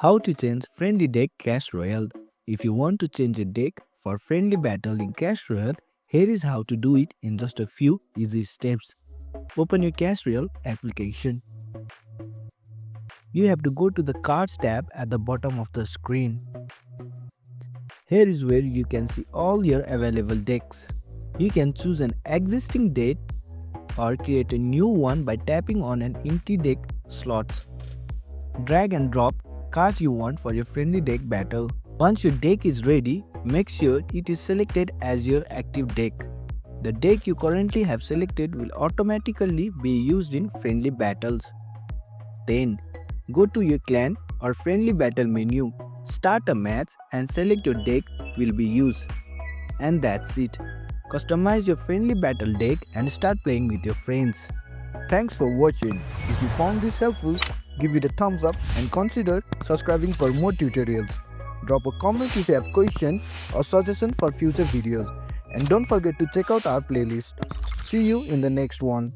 How to change friendly deck Clash Royale. If you want to change a deck for friendly battle in Clash Royale, here is how to do it in just a few easy steps. Open your Clash Royale application. You have to go to the Cards tab at the bottom of the screen. Here is where you can see all your available decks. You can choose an existing deck or create a new one by tapping on an empty deck slots. Drag and drop cards you want for your friendly deck battle. Once your deck is ready, make sure it is selected as your active deck. The deck you currently have selected will automatically be used in friendly battles. Then, go to your clan or friendly battle menu, start a match and select your deck will be used. And that's it. Customize your friendly battle deck and start playing with your friends. Thanks for watching. If you found this helpful, give it a thumbs up and consider subscribing for more tutorials. Drop a comment if you have question or suggestion for future videos. And don't forget to check out our playlist. See you in the next one.